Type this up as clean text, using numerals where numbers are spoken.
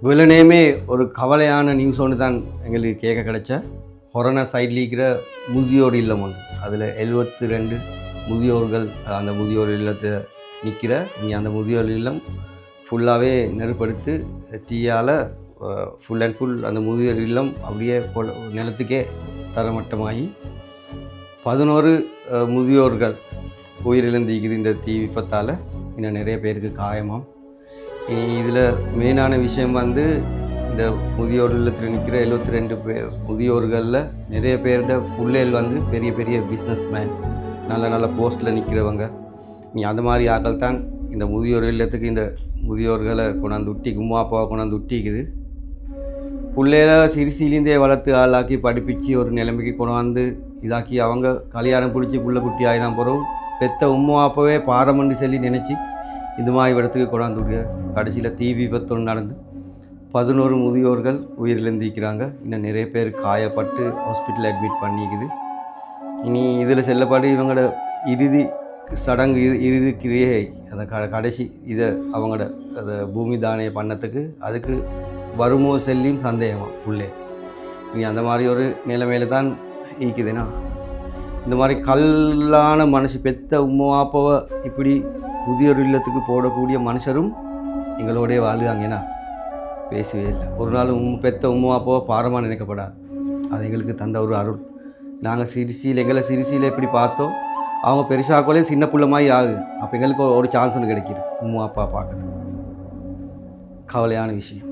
இவ்வளோ ஒரு கவலையான நியூஸ் ஒன்று தான் எங்களுக்கு கேட்க கிடைச்ச கொரோனா சைடில் இருக்கிற முதியோர் இல்லம் ஒன்று. அதில் 72 முதியோர்கள் அந்த முதியோர் இல்லத்தை நிற்கிற அந்த முதியோர் இல்லம் ஃபுல்லாகவே நெருப்படுத்து தீயால் ஃபுல் அண்ட் ஃபுல் அந்த முதியோர் இல்லம் அப்படியே நிலத்துக்கே தரமட்டமாகி 11 முதியோர்கள் உயிரிழந்திக்குது இந்த தீ விபத்தால். இன்னும் நிறைய பேருக்கு காயமாம். இதில் மெயினான விஷயம் வந்து இந்த முதியோர் இல்லத்தில் நிற்கிற 72 பேர் முதியோர்களில் நிறைய பேரோட பிள்ளைகள் வந்து பெரிய பெரிய பிஸ்னஸ் மேன், நல்ல நல்ல போஸ்ட்டில் நிற்கிறவங்க. அந்த மாதிரி ஆட்கள் தான் இந்த முதியோர் இல்லத்துக்கு இந்த முதியோர்களை கொண்டாந்து விட்டி உம்மா அப்பாவை கொண்டாந்து விட்டிக்குது. பிள்ளைகளை சிறுசிலேருந்தே வளர்த்து ஆளாக்கி படிப்பிச்சு ஒரு நிலைமைக்கு கொண்டாந்து இதாக்கி அவங்க கல்யாணம் பிடிச்சி புள்ள குட்டி ஆகினா பிறகு பெத்த உம்மா அப்பாவே பாரமண்டு சொல்லி நினச்சி இந்த மாதிரி இடத்துக்கு கொண்டாந்து விடுங்க. கடைசியில் தீ விபத்து நடந்து 11 முதியோர்கள் உயிரிழந்திருக்கிறாங்க. இன்னும் நிறைய பேர் காயப்பட்டு ஹாஸ்பிட்டலில் அட்மிட் பண்ணிக்குது. இனி இதில் செல்லப்படி இவங்களோட இறுதி சடங்கு இறுதி கிரியை அந்த கடைசி இதை அவங்களோட அதை பூமி தானிய பண்ணத்துக்கு அதுக்கு வருமோ செல்லியும் சந்தேகமாக உள்ளே. இனி அந்த மாதிரி ஒரு நிலைமையில தான் ஈக்குதுன்னா இந்த மாதிரி கல்லான மனசு பெத்த உம்மாப்பாவை இப்படி முதியோர் இல்லத்துக்கு போடக்கூடிய மனுஷரும் எங்களோடைய வாழ்காங்கன்னா பேசவே இல்லை. ஒரு நாள் பெத்த உம்மாப்பாவை பாரமாக நினைக்கப்படாது. அது எங்களுக்கு தந்த ஒரு அருள். நாங்கள் எங்களை சிறுசியில் எப்படி பார்த்தோம், அவங்க பெருசாக்கோலையும் சின்ன பிள்ளை மாதிரி ஆகுது. அப்போ எங்களுக்கு ஒரு சான்ஸ் ஒன்று கிடைக்கிது உம்மா அப்பா பார்க்குறது. கவலையான விஷயம்.